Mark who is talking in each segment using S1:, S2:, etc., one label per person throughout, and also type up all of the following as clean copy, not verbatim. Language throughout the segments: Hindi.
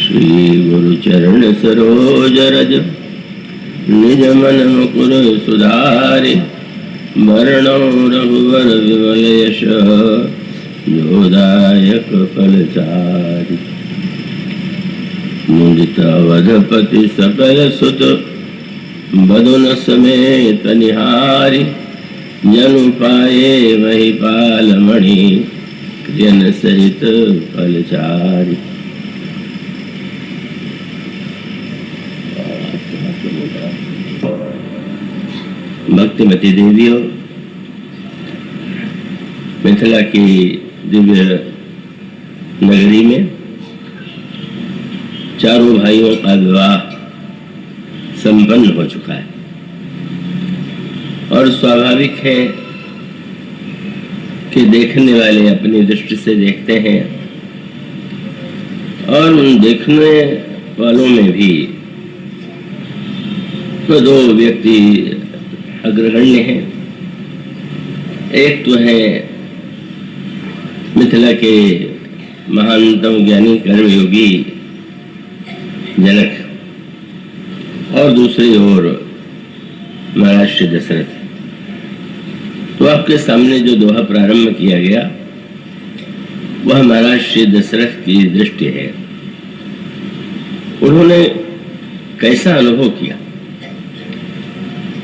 S1: श्री गुरु चरण सरोज रज निज मन मुकुर सुधारि। वरणो रघुवर विमल यश जोदायक फलचारि। मुदित अवधपति सकल सुत बदन समेत निहारि। जनु पाए महिपाल मणि जन सहित फलचारि। भक्तिमती देवियों, मिथिला की दिव्य नगरी में चारों भाइयों का विवाह संपन्न हो चुका है और स्वाभाविक है कि देखने वाले अपनी दृष्टि से देखते हैं और उन देखने वालों में भी तो दो व्यक्ति अग्रगण्य हैं। एक तो है मिथिला के महानतम ज्ञानी कर्मयोगी जनक और दूसरी ओर महाराज श्री दशरथ। तो आपके सामने जो दोहा प्रारंभ किया गया वह महाराज श्री दशरथ की दृष्टि है। उन्होंने कैसा अनुभव किया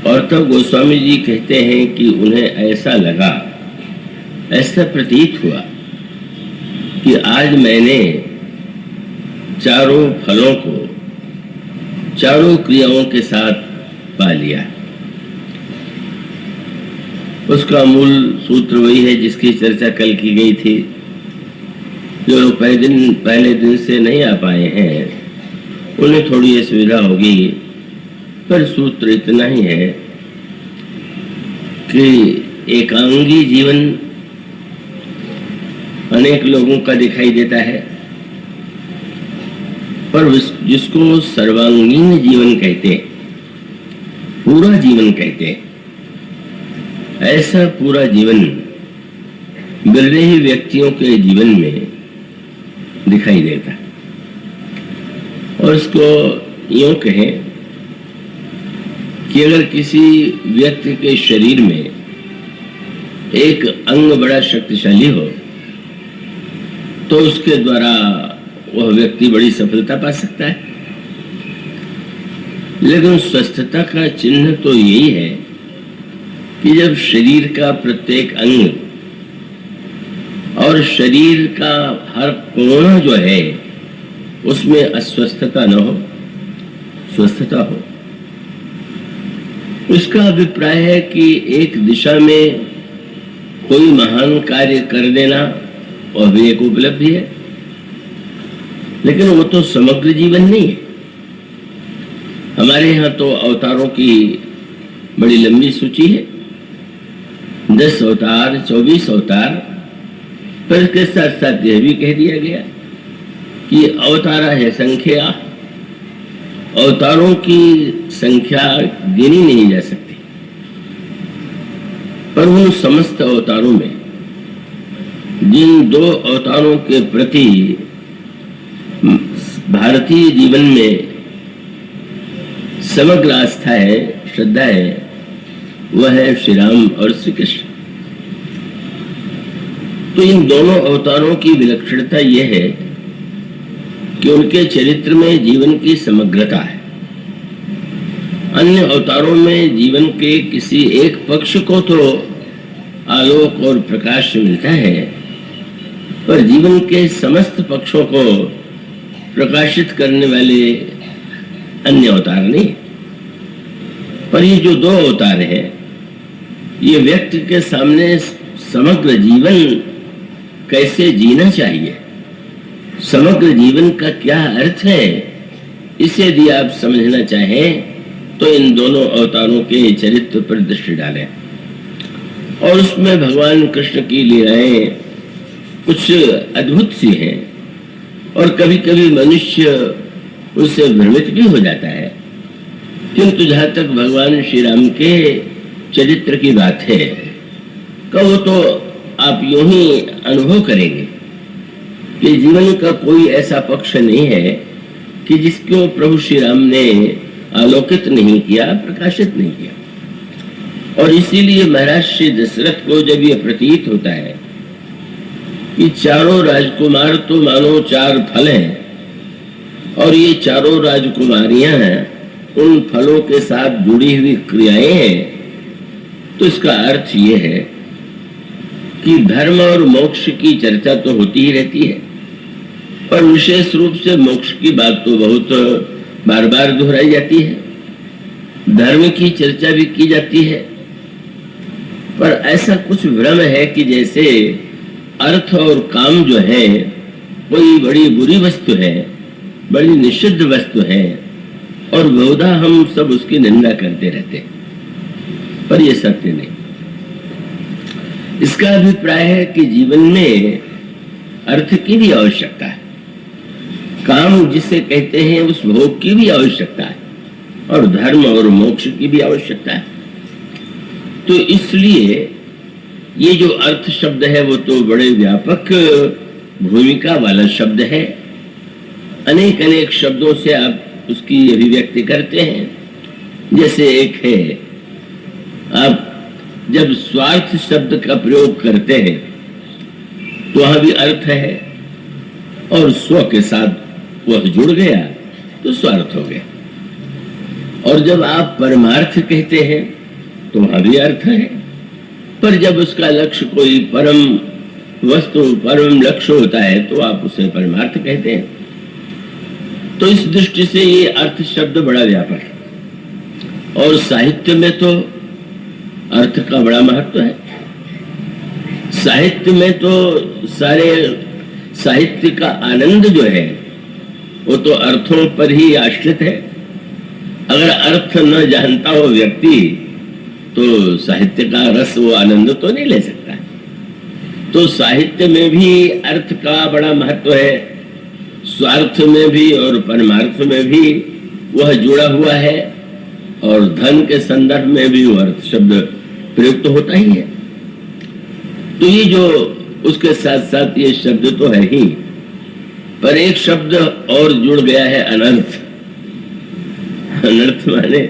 S1: और तब गोस्वामी जी कहते हैं कि उन्हें ऐसा लगा, ऐसा प्रतीत हुआ कि आज मैंने चारों फलों को चारों क्रियाओं के साथ पा लिया। उसका मूल सूत्र वही है जिसकी चर्चा कल की गई थी। जो लोग पहले दिन से नहीं आ पाए हैं उन्हें थोड़ी असुविधा होगी, पर सूत्र इतना ही है कि एकांगी जीवन अनेक लोगों का दिखाई देता है, पर जिसको सर्वांगीण जीवन कहते हैं, पूरा जीवन कहते हैं, ऐसा पूरा जीवन विरले व्यक्तियों के जीवन में दिखाई देता है। और इसको यूं कहें कि अगर किसी व्यक्ति के शरीर में एक अंग बड़ा शक्तिशाली हो तो उसके द्वारा वह व्यक्ति बड़ी सफलता पा सकता है, लेकिन स्वस्थता का चिन्ह तो यही है कि जब शरीर का प्रत्येक अंग और शरीर का हर कोण जो है उसमें अस्वस्थता न हो, स्वस्थता हो। इसका अभिप्राय है कि एक दिशा में कोई महान कार्य कर देना और भी एक उपलब्धि है, लेकिन वो तो समग्र जीवन नहीं है। हमारे यहाँ तो अवतारों की बड़ी लंबी सूची है, 10 अवतार, 24 अवतार, पर इसके साथ साथ यह भी कह दिया गया कि अवतारा है संख्या, अवतारों की संख्या गिनी नहीं जा सकती। पर उन समस्त अवतारों में जिन 2 अवतारों के प्रति भारतीय जीवन में समग्र आस्था है, श्रद्धा है, वह है श्री राम और श्री कृष्ण। तो इन दोनों अवतारों की विलक्षणता यह है कि उनके चरित्र में जीवन की समग्रता है। अन्य अवतारों में जीवन के किसी एक पक्ष को तो आलोक और प्रकाश मिलता है, पर जीवन के समस्त पक्षों को प्रकाशित करने वाले अन्य अवतार नहीं। पर ये जो 2 अवतार हैं, ये व्यक्ति के सामने समग्र जीवन कैसे जीना चाहिए, समग्र जीवन का क्या अर्थ है, इसे यदि आप समझना चाहें तो इन दोनों अवतारों के चरित्र पर दृष्टि डालें और उसमें भगवान कृष्ण की लीलाएं कुछ अद्भुत सी हैं और कभी कभी मनुष्य उससे भ्रमित भी हो जाता है। किंतु जहाँ तक भगवान श्री राम के चरित्र की बात है, कहो तो आप यूं ही अनुभव करेंगे कि जीवन का कोई ऐसा पक्ष नहीं है कि जिसको प्रभु श्री राम ने आलोकित नहीं किया, प्रकाशित नहीं किया। और इसीलिए महाराज श्री दशरथ को जब ये प्रतीत होता है कि चारों राजकुमार तो मानो चार फल हैं और ये चारों राजकुमारियां हैं, उन फलों के साथ जुड़ी हुई क्रियाएं हैं, तो इसका अर्थ ये है कि धर्म और मोक्ष की चर्चा तो होती ही रहती है, पर विशेष रूप से मोक्ष की बात तो बहुत बार बार दोहराई जाती है। धर्म की चर्चा भी की जाती है, पर ऐसा कुछ भ्रम है कि जैसे अर्थ और काम जो है कोई बड़ी बुरी वस्तु है, बड़ी निषिद्ध वस्तु है, और बहुधा हम सब उसकी निंदा करते रहते हैं, पर यह सत्य नहीं। इसका अभिप्राय है कि जीवन में अर्थ की भी आवश्यकता है, काम जिसे कहते हैं उस भोग की भी आवश्यकता है, और धर्म और मोक्ष की भी आवश्यकता है। तो इसलिए ये जो अर्थ शब्द है वो तो बड़े व्यापक भूमिका वाला शब्द है। अनेक अनेक शब्दों से आप उसकी अभिव्यक्ति करते हैं। जैसे एक है, आप जब स्वार्थ शब्द का प्रयोग करते हैं तो वहां भी अर्थ है, और स्व के साथ वह जुड़ गया तो स्वार्थ हो गया। और जब आप परमार्थ कहते हैं तो वहां भी अर्थ है, पर जब उसका लक्ष्य कोई परम वस्तु, परम लक्ष्य होता है तो आप उसे परमार्थ कहते हैं। तो इस दृष्टि से ये अर्थ शब्द बड़ा व्यापक है, और साहित्य में तो अर्थ का बड़ा महत्व है। साहित्य में तो सारे साहित्य का आनंद जो है वो तो अर्थों पर ही आश्रित है। अगर अर्थ न जानता हो व्यक्ति तो साहित्य का रस, वो आनंद तो नहीं ले सकता। तो साहित्य में भी अर्थ का बड़ा महत्व है, स्वार्थ में भी और परमार्थ में भी वह जुड़ा हुआ है, और धन के संदर्भ में भी वह अर्थ शब्द प्रयुक्त होता ही है। तो ये जो उसके साथ साथ ये शब्द तो है ही, पर एक शब्द और जुड़ गया है, अनर्थ। अनर्थ माने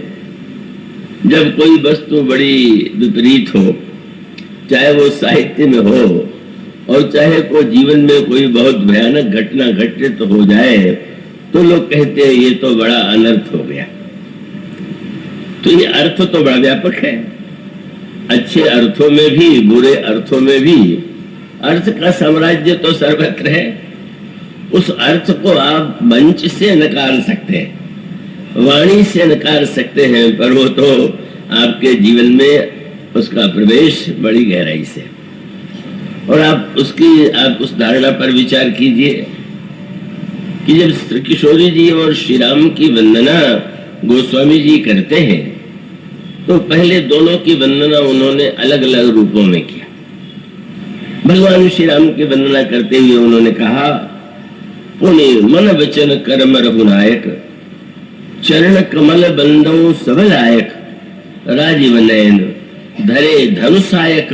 S1: जब कोई वस्तु बड़ी विपरीत हो, चाहे वो साहित्य में हो और चाहे कोई जीवन में कोई बहुत भयानक घटना घटित हो जाए, तो लोग कहते हैं ये तो बड़ा अनर्थ हो गया। तो ये अर्थ तो बड़ा व्यापक है, अच्छे अर्थों में भी बुरे अर्थों में भी अर्थ का साम्राज्य तो सर्वत्र है। उस अर्थ को आप मंच से नकार सकते हैं, वाणी से नकार सकते हैं, पर वो तो आपके जीवन में उसका प्रवेश बड़ी गहराई से। और आप उस धारणा पर विचार कीजिए कि जब श्री किशोरी जी और श्री राम की वंदना गोस्वामी जी करते हैं तो पहले दोनों की वंदना उन्होंने अलग अलग रूपों में किया। भगवान श्री राम की वंदना करते हुए उन्होंने कहा, पुण्य मन वचन कर्म रघुनायक, चरण कमल बंदो सबलायक, राजीव नयन धरे धनुषायक,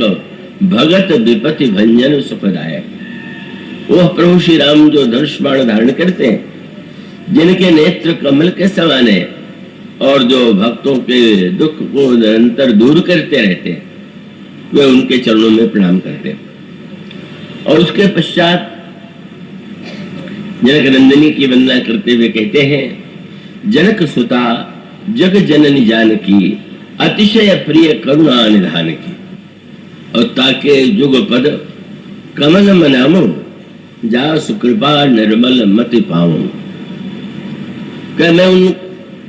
S1: भगत विपति भंजन सुखदायक। वह प्रभु श्री राम जो धनुष बाण धारण करते हैं, जिनके नेत्र कमल के समान है, और जो भक्तों के दुख को निरंतर दूर करते रहते हैं, वे उनके चरणों में प्रणाम करते हैं। और उसके पश्चात जनक नंदिनी की वंदना करते हुए कहते हैं, जनक सुता जग जननी जानकी, अतिशय प्रिय करुणा निधान की, और ताके जुग पद कमल मनामो, जा सुकृपा निर्मल मति पाऊं। क्या मैं उन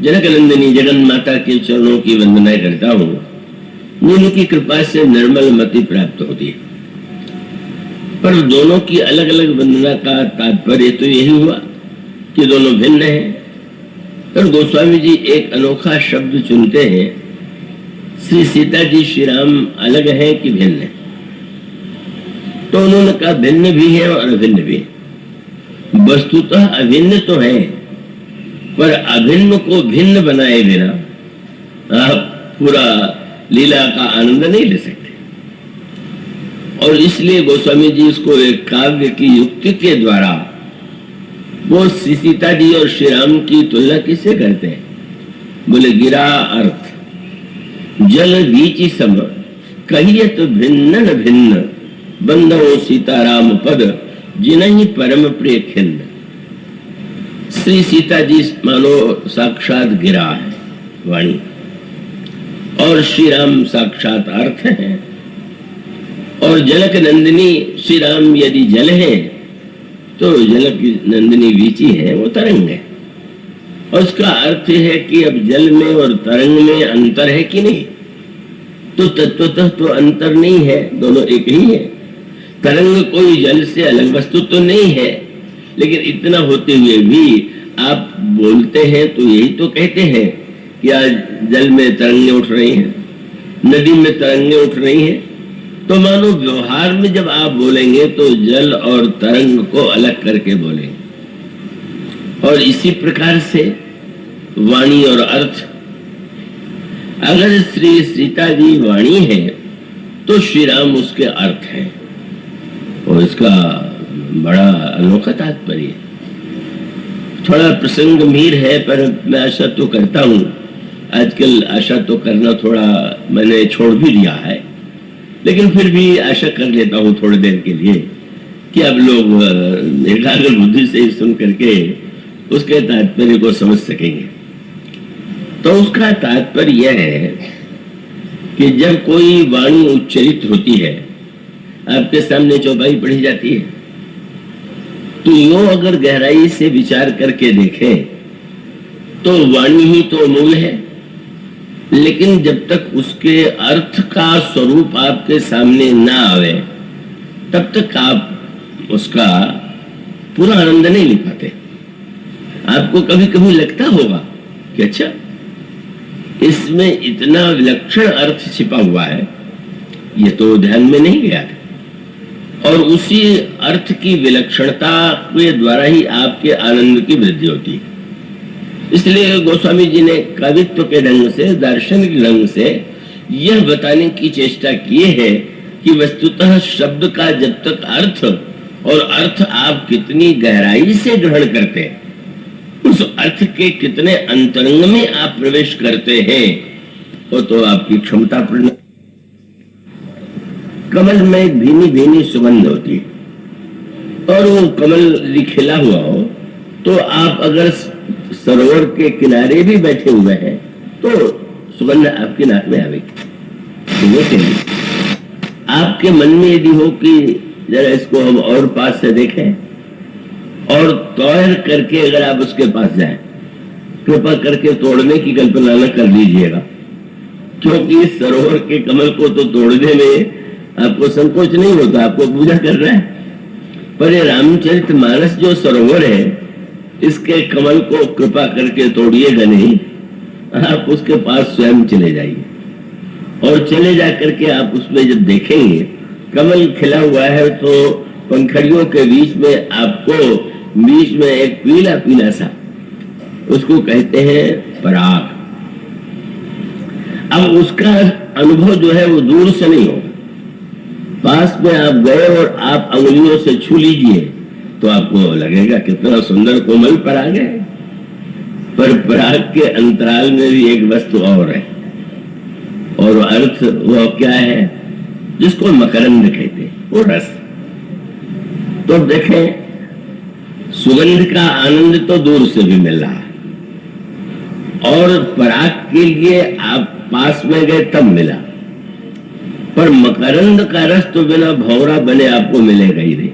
S1: जनक नंदिनी जगन माता के चरणों की वंदना करता हूँ जिनकी कृपा से निर्मल मति प्राप्त होती है। पर दोनों की अलग अलग वंदना का तात्पर्य तो यही हुआ कि दोनों भिन्न हैं। पर गोस्वामी जी एक अनोखा शब्द चुनते हैं, श्री सीता जी श्री राम अलग हैं कि भिन्न है। तो उन्होंने कहा भिन्न भी है और अभिन्न भी है। वस्तुतः अभिन्न तो है, पर अभिन्न को भिन्न बनाए बिना आप पूरा लीला का आनंद नहीं ले सकते। और इसलिए गोस्वामी जी इसको एक काव्य की युक्ति के द्वारा वो सीता जी और श्री राम की तुलना किससे करते हैं? बोले गिरा अर्थ जल बीच सम कहियत भिन्न न भिन्न बंधो सीताराम पद जिनहि परम प्रिय खिन्न। श्री सीता जी मानो साक्षात गिरा है वाणी, और श्री राम साक्षात अर्थ है, और जनक नंदिनी श्री राम यदि जल है तो जनक नंदिनी वीची है, वो तरंग है। और उसका अर्थ है कि अब जल में और तरंग में अंतर है कि नहीं? तो तत्वतः तो अंतर नहीं है, दोनों एक ही है। तरंग कोई जल से अलग वस्तु तो नहीं है, लेकिन इतना होते हुए भी आप बोलते हैं तो यही तो कहते हैं कि आज जल में तरंगें उठ रही हैं, नदी में तरंगें उठ रही हैं। तो मानो व्यवहार में जब आप बोलेंगे तो जल और तरंग को अलग करके बोलेंगे। और इसी प्रकार से वाणी और अर्थ, अगर श्री सीता जी वाणी है तो श्री राम उसके अर्थ हैं, और इसका बड़ा अनोखा तात्पर्य है। थोड़ा प्रसंग गंभीर है, पर मैं आशा तो करता हूं, आजकल आशा तो करना थोड़ा मैंने छोड़ भी दिया है, लेकिन फिर भी आशा कर लेता हूं थोड़ी देर के लिए कि अब लोग एकाग्र बुद्धि से सुन करके उसके तात्पर्य को समझ सकेंगे। तो उसका तात्पर्य यह है कि जब कोई वाणी उच्चरित होती है, आपके सामने चौपाई पढ़ी जाती है, तो यो अगर गहराई से विचार करके देखें तो वाणी ही तो मूल है, लेकिन जब तक उसके अर्थ का स्वरूप आपके सामने ना आवे तब तक आप उसका पूरा आनंद नहीं ले पाते। आपको कभी कभी लगता होगा कि अच्छा, इसमें इतना विलक्षण अर्थ छिपा हुआ है, ये तो ध्यान में नहीं गया था। और उसी अर्थ की विलक्षणता के द्वारा ही आपके आनंद की वृद्धि होती है। इसलिए गोस्वामी जी ने कवित्व के ढंग से, दार्शनिक ढंग से यह बताने की चेष्टा की है कि वस्तुतः शब्द का जब तक अर्थ और अर्थ आप कितनी गहराई से ग्रहण करते हैं, उस अर्थ के कितने अंतरंग में आप प्रवेश करते हैं, वो तो आपकी क्षमता पर। कमल में भीनी भीनी सुगंध होती है, और वो कमल खिला हुआ हो तो आप अगर सरोवर के किनारे भी बैठे हुए हैं तो सुगंध आपकी नाक में आएगी। लेकिन आपके मन में यदि हो कि जरा इसको हम और पास से देखें, और तोड़ करके अगर आप उसके पास जाएं, कृपा करके तोड़ने की कल्पना न कर लीजिएगा, क्योंकि सरोवर के कमल को तो तोड़ने में आपको संकोच नहीं होता, आपको पूजा कर रहा है। पर ये रामचरितमानस जो सरोवर है, इसके कमल को कृपा करके तोड़िएगा नहीं, आप उसके पास स्वयं चले जाइए, और चले जा करके आप उसमें जब देखेंगे कमल खिला हुआ है तो पंखड़ियों के बीच में आपको बीच में एक पीला पीला सा, उसको कहते हैं पराग। अब उसका अनुभव जो है वो दूर से नहीं होगा, पास में आप गए और आप अंगुलियों से छू लीजिए तो आपको लगेगा कितना सुंदर कोमल पराग है। पर पराग के अंतराल में भी एक वस्तु और है, और अर्थ वो क्या है, जिसको मकरंद कहते हैं, वो रस। तो देखें, सुगंध का आनंद तो दूर से भी मिल रहा है, और पराग के लिए आप पास में गए तब मिला, पर मकरंद का रस तो बिना भौरा बने आपको मिलेगा ही नहीं।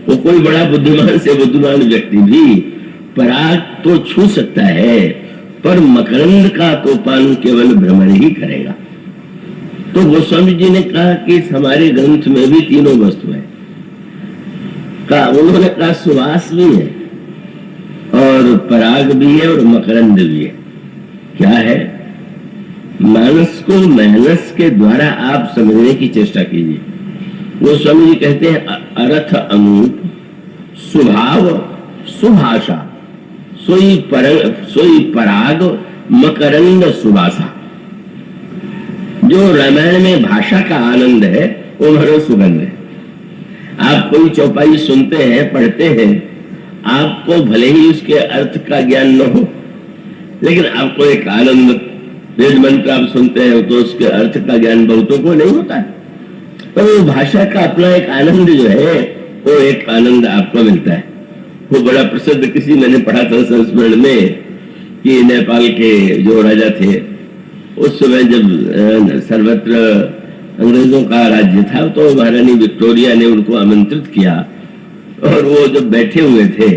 S1: वो कोई बड़ा बुद्धिमान से बुद्धिमान व्यक्ति भी पराग तो छू सकता है, पर मकरंद का तो पान केवल भ्रमण ही करेगा। तो गोस्वामी जी ने कहा कि हमारे ग्रंथ में भी तीनों वस्तु है, का उन्होंने कहा सुवास भी है, और पराग भी है, और मकरंद भी है। क्या है? मानस को मानस के द्वारा आप समझने की चेष्टा कीजिए। वो स्वामी जी कहते हैं अर्थ अनूप स्वभाव सुभाषा सोई पराग मकरंद सुभाषा। जो रामायण में भाषा का आनंद है वो हरो सुगंध है। आप कोई चौपाई सुनते हैं, पढ़ते हैं, आपको भले ही उसके अर्थ का ज्ञान न हो, लेकिन आपको एक आनंद, वेद मंत्र आप सुनते हैं तो उसके अर्थ का ज्ञान बहुतों को नहीं होता है, पर वो भाषा का अपना एक आनंद जो है वो एक आनंद आपको मिलता है। वो बड़ा प्रसिद्ध, किसी मैंने पढ़ा था संस्मरण में कि नेपाल के जो राजा थे उस समय जब सर्वत्र अंग्रेजों का राज्य था तो महारानी विक्टोरिया ने उनको आमंत्रित किया, और वो जब बैठे हुए थे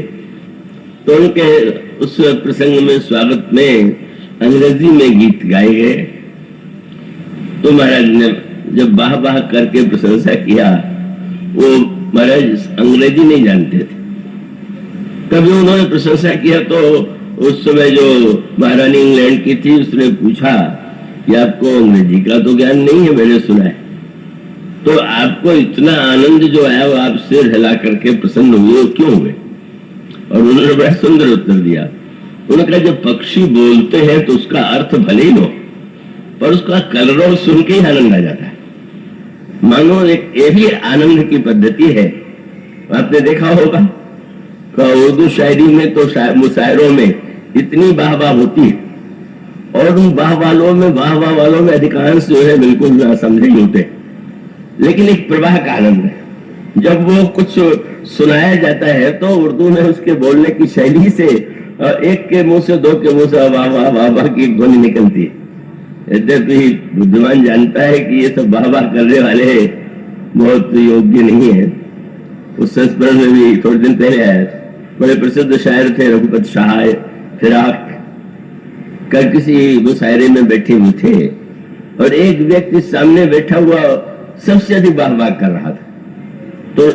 S1: तो उनके उस प्रसंग में स्वागत में अंग्रेजी में गीत गाए गए। तो महाराज ने जब वाह वाह करके प्रशंसा किया, वो महाराज अंग्रेजी नहीं जानते थे, कभी उन्होंने प्रशंसा किया तो उस समय जो महारानी इंग्लैंड की थी उसने पूछा कि आपको अंग्रेजी का तो ज्ञान नहीं है, मैंने सुना है, तो आपको इतना आनंद जो आया वो आप सिर हिला करके प्रसन्न हुए, क्यों हुए? और उन्होंने बड़ा सुंदर उत्तर दिया। उन्होंने कहा जब पक्षी बोलते हैं तो उसका अर्थ भले ही लो, पर उसका कलरव सुन के ही आनंद आ जाता है। मानो एक ये भी आनंद की पद्धति है। आपने देखा होगा उर्दू शायरी में तो मुशायरों में इतनी वाह वाह होती है, और उन वाह वालों में अधिकांश जो है बिल्कुल ना समझे ही होते, लेकिन एक प्रवाह का आनंद है। जब वो कुछ सुनाया जाता है तो उर्दू में उसके बोलने की शैली से एक के मुंह से दो के मुंह से वाह वाह वाह वाह की ध्वनि निकलती है। यद्यपि बुद्धिमान जानता है कि ये सब वाह वाह करने वाले बहुत योग्य नहीं है। उस संस्मरण में भी थोड़े दिन पहले आया, बड़े प्रसिद्ध शायर थे रघुपत शाह, फिराक कर किसी मुशायरे में बैठे हुए थे और एक व्यक्ति सामने बैठा हुआ सबसे अधिक वाह वाह कर रहा था। तो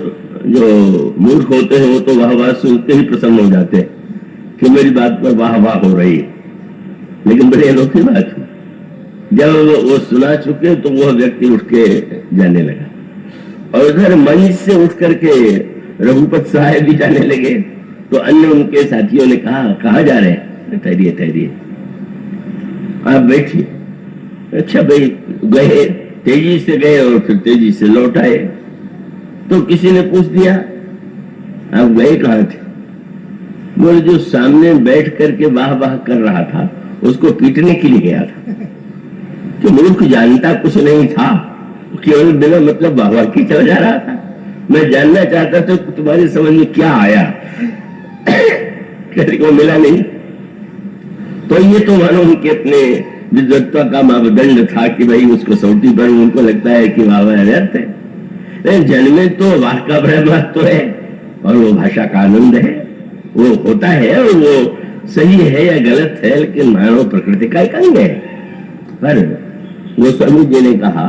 S1: जो मूर्ख होते हैं वो तो वाह वाह सुनते ही प्रसन्न हो जाते हैं कि मेरी बात पर वाह वाह हो रही है, लेकिन बड़ी अनोखी बात है, जब वो सुना चुके तो वह व्यक्ति उठ के जाने लगा, और उधर मंच से उठ करके रघुपत साहब भी जाने लगे। तो अन्य उनके साथियों ने कहा कहाँ जा रहे हैं? ठहरिए ठहरिए, आप बैठिए। अच्छा भाई, गए, तेजी से गए और फिर तेजी से लौट आए। तो किसी ने पूछ दिया आप गए कहाँ थे? बोले जो सामने बैठ करके वाह वाह कर रहा था उसको पीटने के लिए गया था। जो मूर्ख जानता कुछ नहीं था, केवल बिना मतलब वाह वाह की चला जा रहा था। मैं जानना चाहता था तुम्हारी समझ में क्या आया, किसी को मिला नहीं। तो ये तो मानो उनके अपने विद्वत्ता का मापदंड था कि भाई उसको सौटी पर उनको लगता है कि वाह वाह व्यर्थ है। लेकिन जन्मे तो वाह का बड़ा महत्व है, और वो भाषा का आनंद है, वो होता है, और वो सही है या गलत है, लेकिन मानव प्रकृति का एक अंग है। पर गोस्वामी जी ने कहा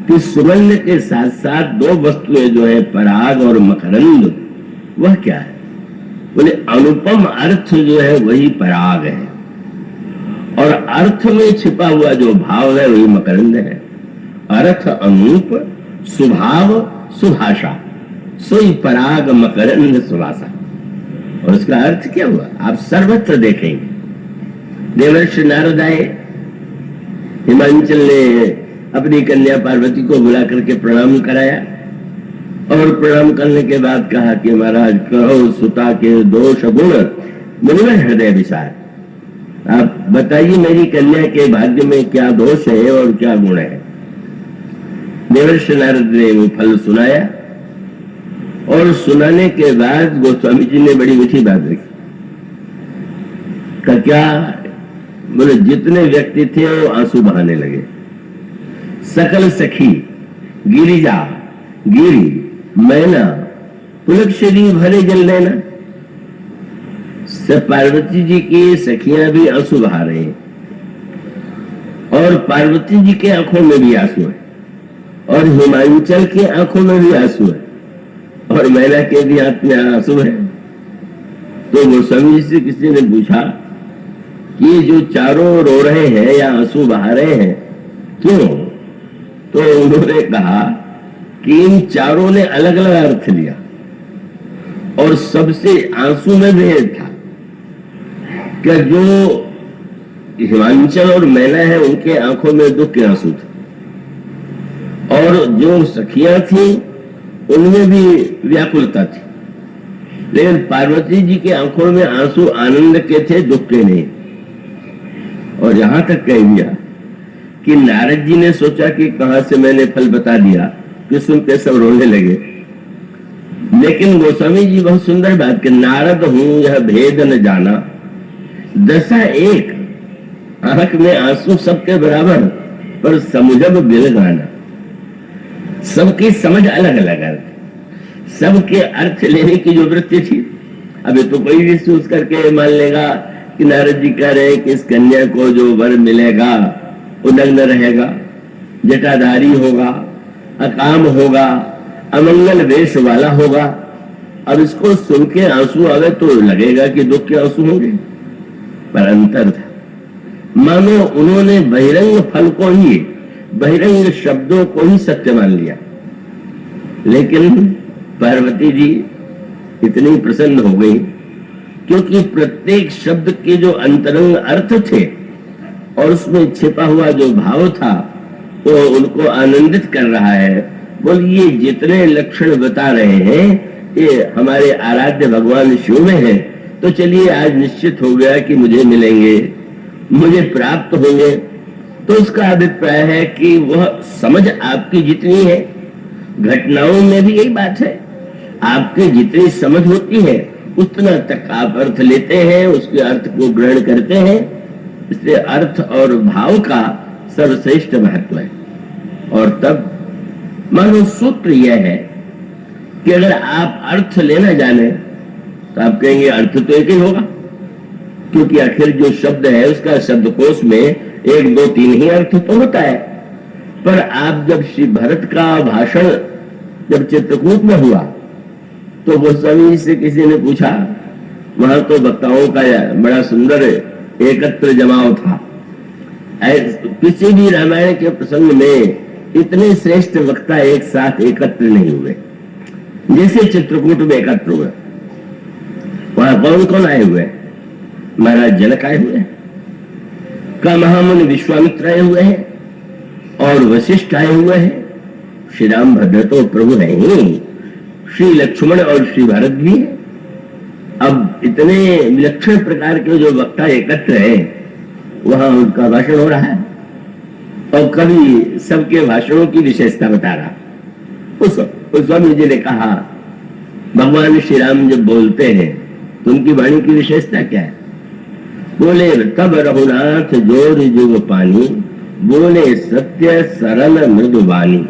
S1: कि सुगंध के साथ साथ दो वस्तुएं जो है पराग और मकरंद, वह क्या है? बोले अनुपम अर्थ जो है वही पराग है, और अर्थ में छिपा हुआ जो भाव है वही मकरंद है। अर्थ अनूप, स्वभाव सुभाषा, सोई पराग मकरंद सुवासा। और उसका अर्थ क्या हुआ आप सर्वत्र देखेंगे। देवर्षि नारद आए, हिमांचल ने अपनी कन्या पार्वती को बुला करके प्रणाम कराया, और प्रणाम करने के बाद कहा कि महाराज कहो सुता के दोष गुण मुनिवर हृदय विचार, आप बताइए मेरी कन्या के भाग्य में क्या दोष है और क्या गुण है। देवर्षि नारद ने वो फल सुनाया, और सुनाने के बाद गोस्वामी जी ने बड़ी मीठी बात रखी। का क्या? बोले जितने व्यक्ति थे वो आंसू बहाने लगे। सकल सखी, गिरिजा, गिरी, मैना, पुलकशरी भरे जल लेना। सब पार्वती जी की सखियां भी आंसू बहा रहे हैं, और पार्वती जी के आंखों में भी आंसू है, और हिमांचल के आंखों में भी आंसू है, और मैना के भी आंख में आंसू है। तो गोस्वामी जी से किसी ने पूछा कि जो चारों रो रहे हैं या आंसू बहा रहे हैं क्यों? तो उन्होंने कहा कि इन चारों ने अलग अलग अर्थ लिया, और सबसे आंसू में भेद था कि जो हिमांचल और मैना है उनके आंखों में दुख के आंसू थे, और जो सखियां थी उनमें भी व्याकुलता थी। लेकिन पार्वती जी की आंखों में आंसू आनंद के थे, दुख के नहीं। और यहां तक कह दिया कि नारद जी ने सोचा कि कहां से मैंने फल बता दिया, कि सुन के सब रोने लगे। लेकिन गोस्वामी जी बहुत सुंदर बात कि नारद हूं यह भेद न जाना, दशा एक, आंख में आंसू सबके बराबर, पर समुझब बिल गाना। सबकी समझ अलग अलग अर्थ, सबके अर्थ लेने की जो वृत्ति थी। अभी तो कोई भी सोच करके मान लेगा कि नारद जी कह रहे हैं कि इस कन्या को जो वर मिलेगा वो नग्न रहेगा, जटाधारी होगा, अकाम होगा, अमंगल वेश वाला होगा। अब इसको सुन के आंसू आवे तो लगेगा कि दुख के आंसू होंगे, पर अंतर था। मानो उन्होंने बहिरंग फल को ही, बहिरंग शब्दों को ही सत्य मान लिया। लेकिन पार्वती जी इतनी प्रसन्न हो गई क्योंकि प्रत्येक शब्द के जो अंतरंग अर्थ थे और उसमें छिपा हुआ जो भाव था वो उनको आनंदित कर रहा है। बोलिए जितने लक्षण बता रहे हैं ये हमारे आराध्य भगवान शिव में है, तो चलिए आज निश्चित हो गया कि मुझे मिलेंगे, मुझे प्राप्त होंगे। तो उसका अभिप्राय है कि वह समझ आपकी जितनी है, घटनाओं में भी यही बात है, आपकी जितनी समझ होती है उतना तक आप अर्थ लेते हैं, उसके अर्थ को ग्रहण करते हैं। इसलिए अर्थ और भाव का सर्वश्रेष्ठ महत्व है। और तब मानो सूत्र यह है कि अगर आप अर्थ लेना जाने तो आप कहेंगे अर्थ तो एक ही होगा, क्योंकि आखिर जो शब्द है उसका शब्दकोश में 1 2 3 ही अर्थ तो होता है। पर आप जब श्री भरत का भाषण जब चित्रकूट में हुआ तो गोस्वामी से किसी ने पूछा, वहां तो वक्ताओं का बड़ा सुंदर एकत्र जमाव था। किसी भी रामायण के प्रसंग में इतने श्रेष्ठ वक्ता एक साथ एकत्र नहीं हुए जैसे चित्रकूट में एकत्र हुए। वहां कौन कौन आए हुए? महाराज जनक आए हुए हैं, का महामुनि विश्वामित्र आए हुए हैं, और वशिष्ठ आए हुए हैं। श्री राम भद्र तो प्रभु है ही, श्री लक्ष्मण और श्री भरत भी है। अब इतने विलक्षण प्रकार के जो वक्ता एकत्र है वहां उनका भाषण हो रहा है और कभी सबके भाषणों की विशेषता बता रहा। उस स्वामी जी ने कहा भगवान श्री राम जब बोलते हैं तो उनकी वाणी की विशेषता क्या है? बोले तब रघुनाथ जोर जुग पानी, बोले सत्य सरल मृदु वाणी।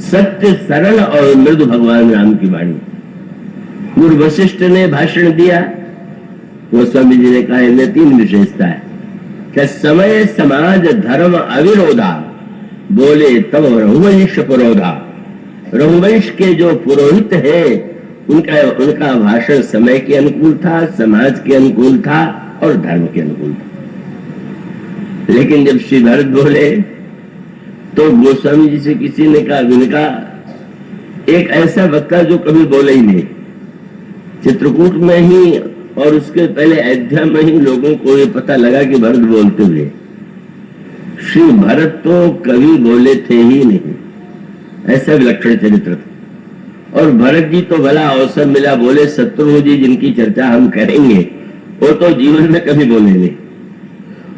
S1: सत्य सरल और मृदु भगवान राम की वाणी। गुरु वशिष्ठ ने भाषण दिया, गोस्वामी जी ने कहा इनमें 3 विशेषता है कि समय समाज धर्म अविरोधा, बोले तब रघुवंश पुरोधा। रघुवंश के जो पुरोहित है उनका भाषण समय के अनुकूल था, समाज के अनुकूल था और धर्म के अनुकूल था। लेकिन जब श्री भरत बोले तो गोस्वामी जी से किसी ने कहा, विनका एक ऐसा वक्ता जो कभी बोले ही नहीं। चित्रकूट में ही और उसके पहले अयोध्या में ही लोगों को ये पता लगा कि भरत बोलते हुए। श्री भरत तो कभी बोले थे ही नहीं, ऐसा विलक्षण चरित्र था। और भरत जी तो भला अवसर मिला बोले, शत्रुघ्न जी जिनकी चर्चा हम करेंगे वो तो जीवन में कभी बोले नहीं,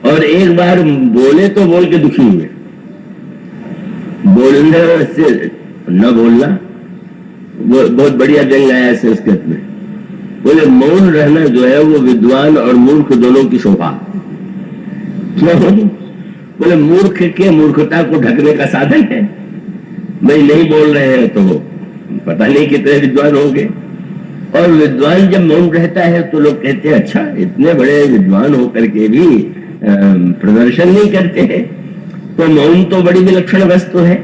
S1: और एक बार बोले तो बोल के दुखी हुए। बोलने से न बोलना बहुत बढ़िया जंग आया है संस्कृत में। बोले मौन रहना जो है वो विद्वान और मूर्ख दोनों की शोभा। क्यों? बोले मूर्ख के मूर्खता को ढकने का साधन है। भाई नहीं बोल रहे हैं तो पता नहीं कितने विद्वान होंगे, और विद्वान जब मौन रहता है तो लोग कहते हैं अच्छा इतने बड़े विद्वान होकर के भी प्रदर्शन नहीं करते हैं, तो मौन तो बड़ी विलक्षण वस्तु है।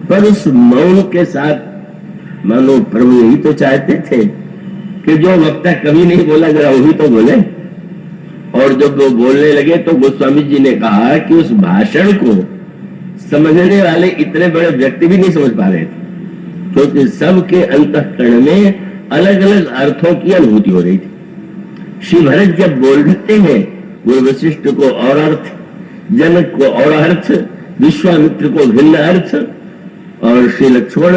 S1: पर उस मौन के साथ मानो प्रभु यही तो चाहते थे कि जो वक्ता कभी नहीं बोला जरा वही तो बोले। और जब वो बोलने लगे तो गोस्वामी जी ने कहा कि उस भाषण को समझने वाले इतने बड़े व्यक्ति भी नहीं समझ पा रहे थे, क्योंकि सबके अंतःकरण में अलग अलग अर्थों की अनुभूति हो रही थी। श्री भरत जब बोल रहे हैं गुरु वशिष्ठ को और अर्थ, जनक को और अर्थ, विश्वामित्र को भिन्न अर्थ, और श्री लक्ष्मण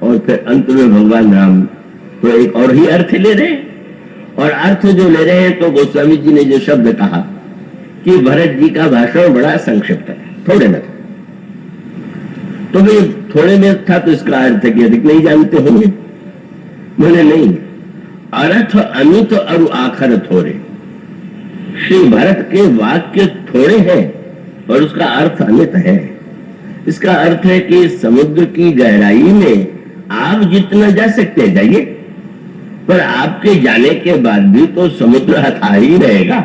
S1: और फिर अंत में भगवान राम तो एक और ही अर्थ ले रहे हैं। और अर्थ जो ले रहे हैं तो गोस्वामी जी ने जो शब्द कहा कि भरत जी का भाषण बड़ा संक्षिप्त है, थोड़े में था। तो भाई थोड़े में था तो इसका अर्थ है कि अधिक नहीं जानते होंगे। बोले नहीं, अर्थ अमित और आखर थोड़े। श्री भरत के वाक्य थोड़े हैं और उसका अर्थ अमित है। इसका अर्थ है कि समुद्र की गहराई में आप जितना जा सकते हैं जाइए, पर आपके जाने के बाद भी तो समुद्र अथाह ही रहेगा।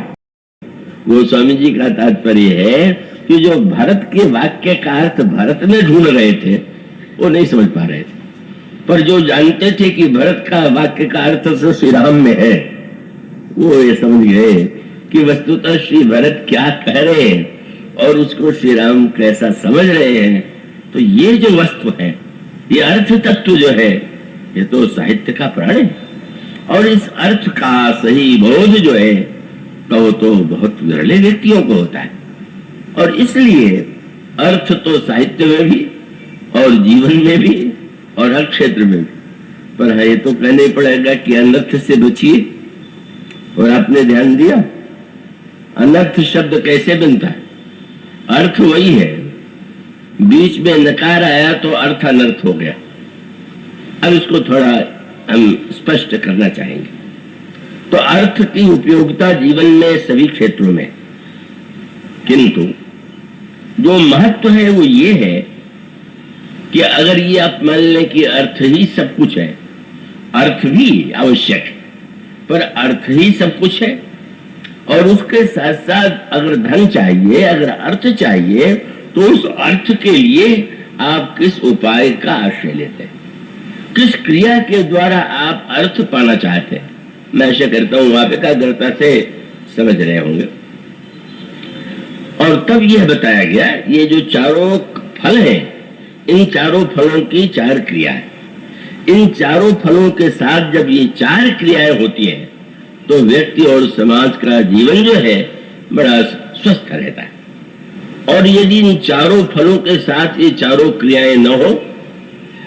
S1: गोस्वामी जी का तात्पर्य है कि जो भरत के वाक्य का अर्थ भरत में ढूंढ रहे थे वो नहीं समझ पा रहे थे, पर जो जानते थे कि भरत का वाक्य का अर्थ तो श्री राम में है, वो ये समझ गए कि वस्तुतः श्री भरत क्या कह रहे हैं और उसको श्री राम कैसा समझ रहे हैं। तो ये जो वस्तु है, ये अर्थ तत्व जो है, ये तो साहित्य का प्राण है। और इस अर्थ का सही बोध जो है तो बहुत विरले व्यक्तियों को होता है। और इसलिए अर्थ तो साहित्य में भी और जीवन में भी और हर क्षेत्र में भी। पर हाँ, ये तो कहना ही पड़ेगा कि अनर्थ से बचिए। और आपने ध्यान दिया अनर्थ शब्द कैसे बनता है? अर्थ वही है, बीच में नकार आया तो अर्थ अनर्थ हो गया। अब इसको थोड़ा हम स्पष्ट करना चाहेंगे। तो अर्थ की उपयोगिता जीवन में सभी क्षेत्रों में, किंतु जो महत्व है वो ये है कि अगर ये आप मान लें कि अर्थ ही सब कुछ है, अर्थ भी आवश्यक है, पर अर्थ ही सब कुछ है, और उसके साथ साथ अगर धन चाहिए, अगर अर्थ चाहिए, तो उस अर्थ के लिए आप किस उपाय का आश्रय लेते हैं, किस क्रिया के द्वारा आप अर्थ पाना चाहते हैं। मैं ऐसा करता हूं आप एकाग्रता से समझ रहे होंगे। और तब यह बताया गया, ये जो चारों फल हैं, इन चारों फलों की चार क्रियाएं, इन चारों फलों के साथ जब ये चार क्रियाएं होती हैं तो व्यक्ति और समाज का जीवन जो है बड़ा स्वस्थ रहता है। और यदि इन चारों फलों के साथ ये चारों क्रियाएं न हो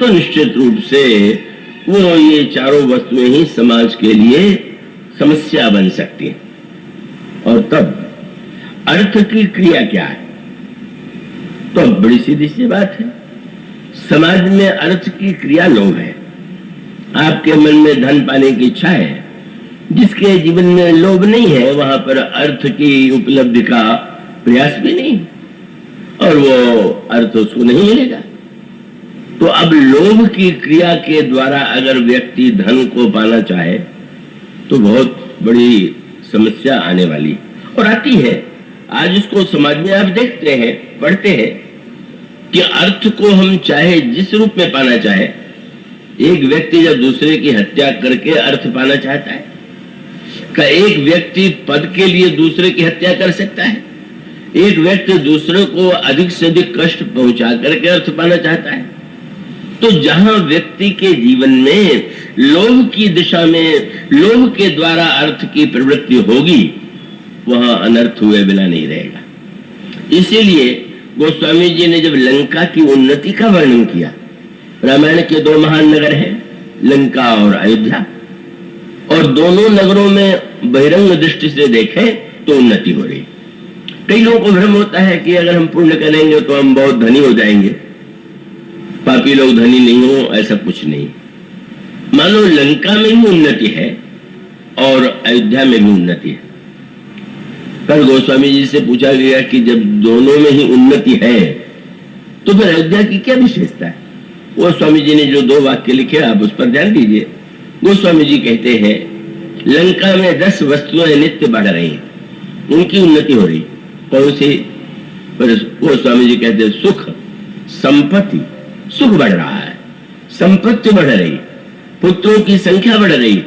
S1: तो निश्चित रूप से वो ये चारों वस्तुएं ही समाज के लिए समस्या बन सकती हैं। और तब अर्थ की क्रिया क्या है? तो बड़ी सीधी सी बात है, समाज में अर्थ की क्रिया लोभ है। आपके मन में धन पाने की इच्छा है, जिसके जीवन में लोभ नहीं है वहां पर अर्थ की उपलब्धि का प्रयास भी नहीं, और वो अर्थ उसको नहीं मिलेगा। तो अब लोभ की क्रिया के द्वारा अगर व्यक्ति धन को पाना चाहे तो बहुत बड़ी समस्या आने वाली और आती है। आज इसको समाज में आप देखते हैं, पढ़ते हैं कि अर्थ को हम चाहे जिस रूप में पाना चाहे, एक व्यक्ति जब दूसरे की हत्या करके अर्थ पाना चाहता है, क्या एक व्यक्ति पद के लिए दूसरे की हत्या कर सकता है? एक व्यक्ति दूसरे को अधिक से अधिक कष्ट पहुंचा करके अर्थ पाना चाहता है। तो जहां व्यक्ति के जीवन में लोभ की दिशा में, लोभ के द्वारा अर्थ की प्रवृत्ति होगी, वहां अनर्थ हुए बिना नहीं रहेगा। इसीलिए गोस्वामी जी ने जब लंका की उन्नति का वर्णन किया, रामायण के दो महान नगर हैं, लंका और अयोध्या, और दोनों नगरों में बहिरंग दृष्टि से देखें तो उन्नति हो रही। कई लोगों को भ्रम होता है कि अगर हम पुण्य करेंगे तो हम बहुत धनी हो जाएंगे, पापी लोग धनी नहीं हो, ऐसा कुछ नहीं। मानो लंका में भी उन्नति है और अयोध्या में भी उन्नति है। कल गोस्वामी जी से पूछा गया कि जब दोनों में ही उन्नति है तो फिर अयोध्या की क्या विशेषता है? गोस्वामी जी ने जो दो वाक्य लिखे आप उस पर ध्यान दीजिए। गोस्वामी जी कहते हैं लंका में 10 वस्तुएं नित्य बढ़ रही हैं, उनकी उन्नति हो रही। कौन सी? गोस्वामी जी कहते हैं सुख, संपत्ति, सुख बढ़ रहा है, संपत्ति बढ़ रही, पुत्रों की संख्या बढ़ रही,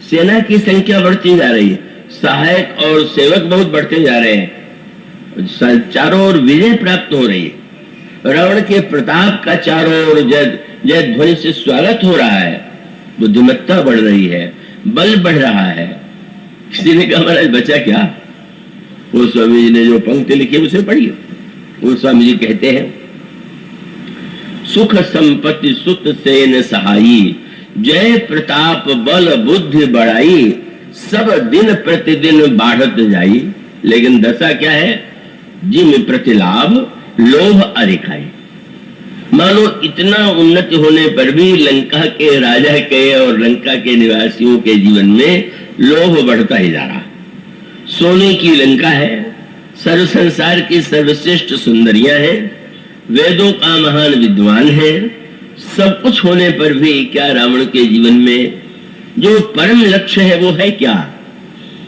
S1: सेना की संख्या बढ़ती जा रही है, सहायक और सेवक बहुत बढ़ते जा रहे हैं, चारों ओर विजय प्राप्त हो रही है, रावण के प्रताप का चारों ओर जय ध्वनि से स्वागत हो रहा है, बुद्धिमत्ता बढ़ रही है, बल बढ़ रहा है। किसी ने कहा महाराज बचा क्या? वो स्वामी जी ने जो पंक्ति लिखी उसे पढ़िए। वो स्वामी जी कहते हैं सुख संपत्ति सुत सेन सहाई जय प्रताप बल बुद्धि बढ़ाई, सब दिन प्रतिदिन बढ़त जाई। लेकिन दशा क्या है? जिम प्रतिलाभ लोभ अधिकाई। मानो इतना उन्नति होने पर भी लंका के राजा के और लंका के निवासियों के जीवन में लोभ बढ़ता ही जा रहा। सोने की लंका है, सर्व संसार की सर्वश्रेष्ठ सुंदरियां हैं, वेदों का महान विद्वान है, सब कुछ होने पर भी क्या रावण के जीवन में जो परम लक्ष्य है वो है क्या?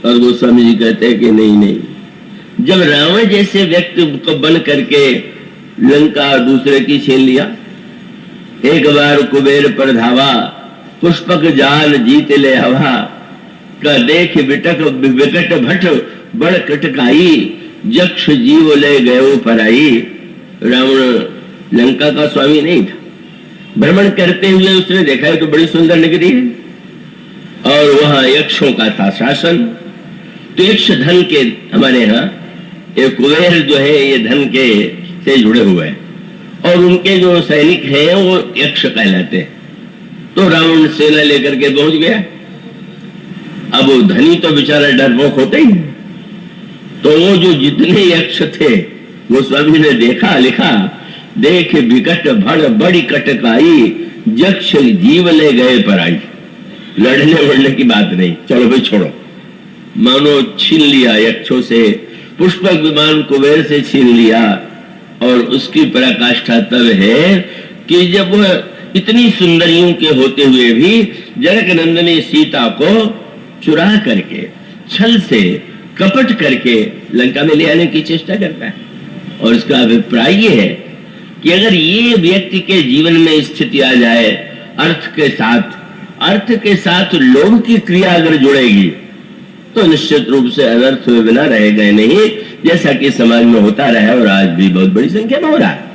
S1: और गोस्वामी जी कहते हैं कि नहीं, जब रावण जैसे व्यक्ति को बन करके लंका दूसरे की छीन लिया, एक बार कुबेर पर धावा, पुष्पक जाल जीत ले हवा, का देख बिटक विकट भट बड़ कटकाई, जक्ष जीव ले गयो पराई। रावण लंका का स्वामी नहीं था, भ्रमण करते हुए उसने देखा है तो बड़ी सुंदर नगरी है और वहां यक्षों का था शासन। तो यक्ष धन के हमारे यहाँ एक कुबेर जो है ये धन के से जुड़े हुए हैं और उनके जो सैनिक हैं वो यक्ष कहलाते हैं। तो रावण सेना लेकर के पहुंच गया। अब वो धनी तो बेचारा डरपोक होते ही, तो वो जो जितने यक्ष थे वो स्वामी ने देखा, लिखा, देख विकट भड़ बड़ी कटकाई, यक्ष जीव ले गए पराई। लड़ने वड़ने की बात नहीं, चलो भाई छोड़ो। मानो छीन लिया यक्षों से, पुष्पक विमान कुबेर से छीन लिया। और उसकी पराकाष्ठा तब है कि जब वह इतनी सुंदरियों के होते हुए भी जनक नंदनी सीता को चुरा करके, छल से, कपट करके लंका में ले आने की चेष्टा करता है। और इसका अभिप्राय ये है कि अगर ये व्यक्ति के जीवन में स्थिति आ जाए, अर्थ के साथ लोभ की क्रिया अगर जुड़ेगी तो निश्चित रूप से अनर्थ हुए बिना रहेगा नहीं, जैसा कि समाज में होता रहा और आज भी बहुत बड़ी संख्या में हो रहा है।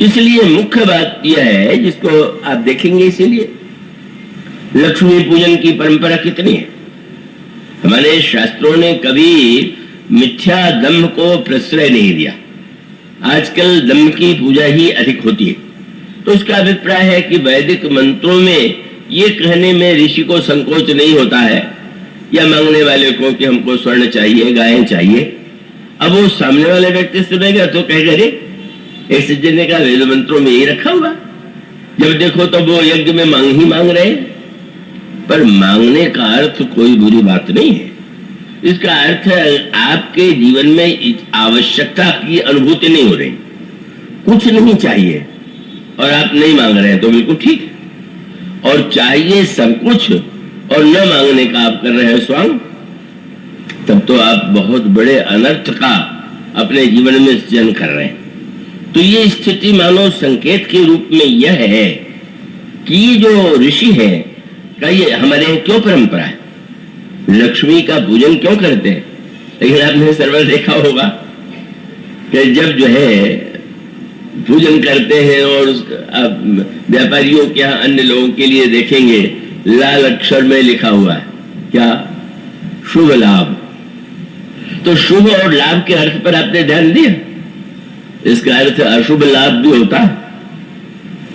S1: इसलिए मुख्य बात यह है जिसको आप देखेंगे, इसीलिए लक्ष्मी पूजन की परंपरा कितनी है। हमारे शास्त्रों ने कभी मिथ्या दम्भ को प्रश्रय नहीं दिया। आजकल दम्भ की पूजा ही अधिक होती है। तो इसका अभिप्राय है कि वैदिक मंत्रों में ये कहने में ऋषि को संकोच नहीं होता है या मांगने वाले को कि हमको स्वर्ण चाहिए, गायें चाहिए। अब वो सामने वाले व्यक्ति सुनेगा तो कहेगा, रे एक सज्जन ने कहा वेद मंत्रों में यही रखा हुआ। जब देखो तो वो यज्ञ में मांग रहे हैं। पर मांगने का अर्थ कोई बुरी बात नहीं है। इसका अर्थ है आपके जीवन में आवश्यकता की अनुभूति नहीं हो रही, कुछ नहीं चाहिए और आप नहीं मांग रहे हैं तो बिल्कुल ठीक है। और चाहिए सब कुछ और न मांगने का आप कर रहे हैं स्वांग, तब तो आप बहुत बड़े अनर्थ का अपने जीवन में सृजन कर रहे हैं। तो ये स्थिति मानो संकेत के रूप में यह है कि ये जो ऋषि है का ये हमारे यहाँ क्यों परंपरा है, लक्ष्मी का पूजन क्यों करते हैं। लेकिन आपने सर्वर देखा होगा कि जब जो है पूजन करते हैं और आप व्यापारियों के यहाँ अन्य लोगों के लिए देखेंगे लाल अक्षर में लिखा हुआ है क्या, शुभ लाभ। तो शुभ और लाभ के अर्थ पर आपने ध्यान दिया। इसका अर्थ अशुभ लाभ भी होता है,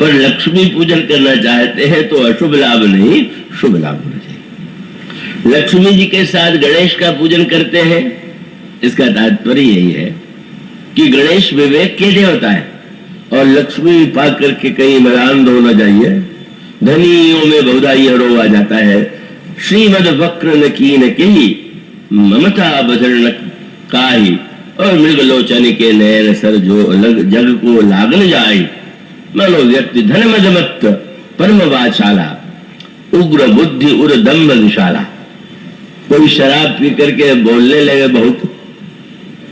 S1: पर लक्ष्मी पूजन करना चाहते हैं तो अशुभ लाभ नहीं, शुभ लाभ होना चाहिए। लक्ष्मी जी के साथ गणेश का पूजन करते हैं, इसका तात्पर्य यही है कि गणेश विवेक के देवता है और लक्ष्मी पा करके कहीं मलान होना चाहिए। धनियों में बहुधा यह रोग आ जाता है, श्रीमद वक्र न कीन की ममता बधर काई, और मृग लोचन के नयन सर जो जग को लागन जाए। मानो व्यक्ति धन मदमत्त परम वाचाला, उग्र बुद्धि उर दम्भ विशाला। कोई शराब पी करके बोलने लगे बहुत,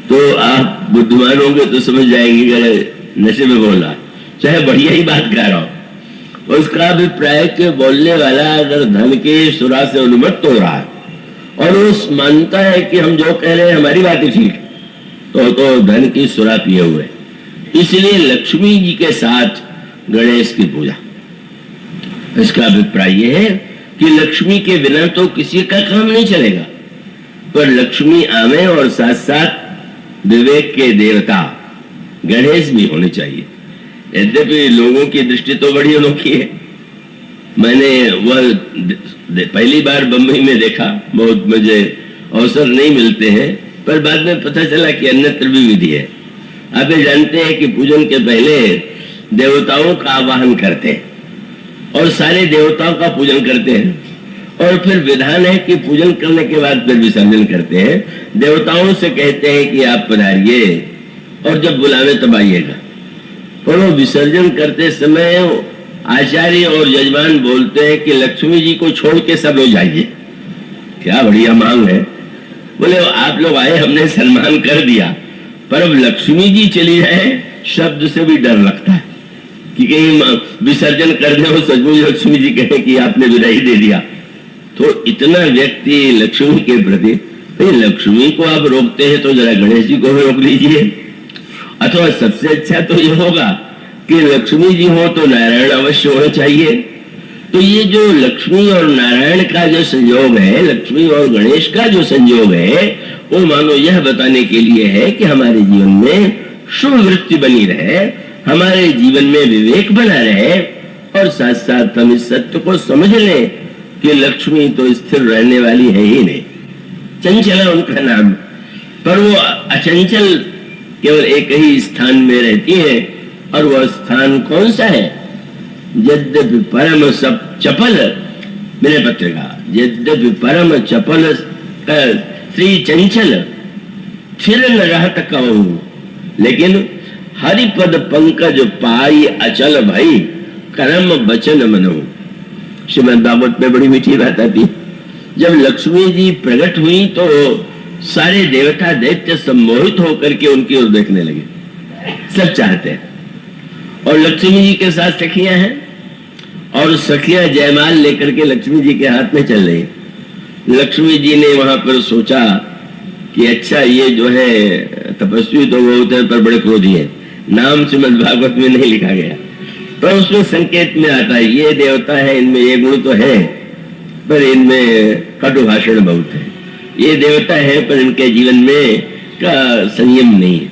S1: तो आप बुद्धिमान होंगे तो समझ जाएंगे कि नशे में बोला, चाहे बढ़िया ही बात कह रहा हो। उसका अभिप्राय के बोलने वाला अगर धन के सुरा से उन्मत्त हो रहा है और वो मानता है कि हम जो कह रहे हैं हमारी बात ही ठीक है, तो धन की सुरा पिए हुए। इसलिए लक्ष्मी जी के साथ गणेश की पूजा, इसका अभिप्राय यह है कि लक्ष्मी के बिना तो किसी का काम नहीं चलेगा। पर लक्ष्मी आवे और साथ साथ विवेक के देवता गणेश भी होने चाहिए। यद्यपि लोगों की दृष्टि तो बड़ी अनोखी है, मैंने वह पहली बार बम्बई में देखा, बहुत मुझे अवसर नहीं मिलते हैं, पर बाद में पता चला कि अन्यत्र भी विधि है। आप ये जानते हैं कि पूजन के पहले देवताओं का आवाहन करते हैं और सारे देवताओं का पूजन करते हैं, और फिर विधान है कि पूजन करने के बाद फिर विसर्जन करते हैं। देवताओं से कहते हैं कि आप पधारिए और जब बुलावे तब आइएगा। पर वो विसर्जन करते समय आचार्य और यजमान बोलते हैं कि लक्ष्मी जी को छोड़ के सब लोग जाइए। क्या बढ़िया मांग है। बोले आप लोग आए, हमने सम्मान कर दिया, पर अब लक्ष्मी जी चली जाए शब्द से भी डर लगता है कि कहीं विसर्जन करने हो सचमुच लक्ष्मी जी कहे कि आपने विदाई दे दिया। तो इतना व्यक्ति लक्ष्मी के प्रति, तो लक्ष्मी को आप रोकते हैं तो जरा गणेश जी को भी रोक लीजिए। अथवा सबसे अच्छा तो ये होगा कि लक्ष्मी जी हो तो नारायण अवश्य होना चाहिए। तो ये जो लक्ष्मी और नारायण का जो संयोग है, लक्ष्मी और गणेश का जो संयोग है, वो मानो यह बताने के लिए है कि हमारे जीवन में शुभ वृत्ति बनी रहे, हमारे जीवन में विवेक बना रहे, और साथ साथ हम इस सत्य को समझ लें कि लक्ष्मी तो स्थिर रहने वाली है ही नहीं, चंचला उनका नाम, पर वो अचंचल केवल एक ही स्थान में रहती है। और वह स्थान कौन सा है? यद्यपि परम सब चपल, मेरे पत्र का, यद्यपि परम चपल श्री चंचल फिर न रहत कहूं, लेकिन हरिपद पंकज पाई अचल भई कर्म बचन मनो। श्रीमद् भागवत में बड़ी मीठी बात आती है। जब लक्ष्मी जी प्रकट हुई तो सारे देवता दैत्य सम्मोहित होकर के उनकी ओर देखने लगे, सब चाहते हैं। और लक्ष्मी जी के साथ सखियां हैं, और सखियां जयमाल लेकर के लक्ष्मी जी के हाथ में चल रही। लक्ष्मी जी ने वहां पर सोचा कि अच्छा ये जो है तपस्वी तो बहुत है पर बड़े क्रोधी है, नाम श्रीमद् भागवत में नहीं लिखा गया, पर उसमें संकेत में आता है ये देवता है, इनमें ये गुण तो है पर इनमें कटु भाषण बहुत है। ये देवता है पर इनके जीवन में का संयम नहीं है।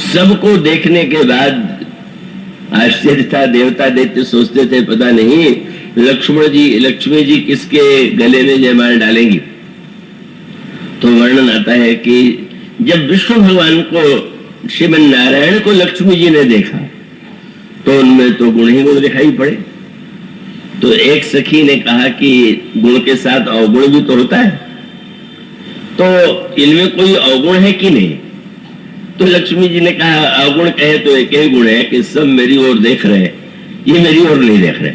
S1: सबको देखने के बाद आश्चर्य था। देवता दैत्य सोचते थे पता नहीं लक्ष्मी जी किसके गले में जयमाल डालेंगी। तो वर्णन आता है कि जब विष्णु भगवान को, श्रीमन नारायण को लक्ष्मी जी ने देखा तो उनमें तो गुण ही गुण दिखाई पड़े। तो एक सखी ने कहा कि गुण के साथ अवगुण भी तो होता है, तो इनमें कोई अवगुण है कि नहीं? तो लक्ष्मी जी ने कहा अवगुण कहे तो एक ही गुण है कि सब मेरी ओर देख रहे हैं, ये मेरी ओर नहीं देख रहे।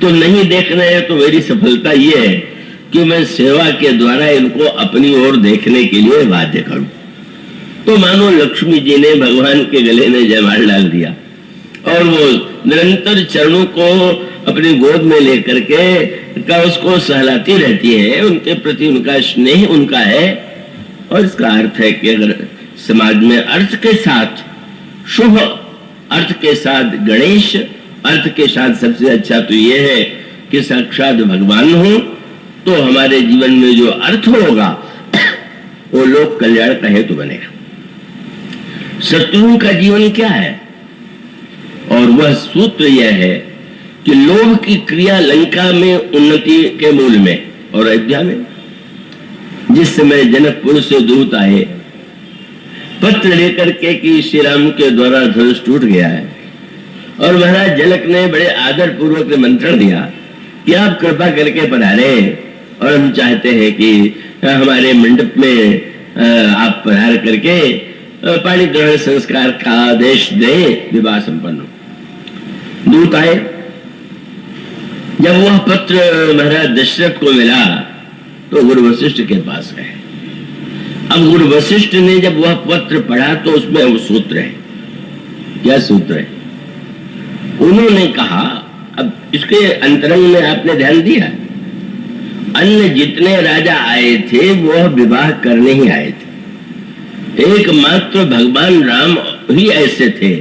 S1: तो नहीं देख रहे हैं तो मेरी सफलता ये है कि मैं सेवा के द्वारा इनको अपनी ओर देखने के लिए बाध्य करूं। तो मानो लक्ष्मी जी ने भगवान के गले में जयमाल डाल दिया, और वो निरंतर चरणों को अपनी गोद में लेकर के उसको सहलाती रहती है। उनके प्रति उनका स्नेह उनका है। और इसका अर्थ है कि अगर समाज में अर्थ के साथ, शुभ अर्थ के साथ गणेश, अर्थ के साथ सबसे अच्छा तो यह है कि साक्षात भगवान हो, तो हमारे जीवन में जो अर्थ होगा वो लोक कल्याण का हेतु बनेगा। शत्रुओं का जीवन क्या है? और वह सूत्र यह है कि लोभ की क्रिया लंका में उन्नति के मूल में और अयोध्या में। जिस समय जनकपुर से दूत आए पत्र लेकर के कि श्री राम के द्वारा धनुष टूट गया है, और महाराज जनक ने बड़े आदर पूर्वक निमंत्रण दिया कि आप कृपा करके पधारे, और हम चाहते हैं कि हमारे मंडप में आप पधार करके पाणी ग्रहण संस्कार का आदेश दे, विवाह संपन्न हो। दूत आए। जब वह पत्र महाराज दशरथ को मिला तो गुरु वशिष्ठ के पास गए। अब गुरु वशिष्ठ ने जब वह पत्र पढ़ा तो उसमें वो सूत्र है। क्या सूत्र है? उन्होंने कहा, अब इसके अंतरंग में आपने ध्यान दिया, अन्य जितने राजा आए थे वह विवाह करने ही आए थे, एकमात्र भगवान राम ही ऐसे थे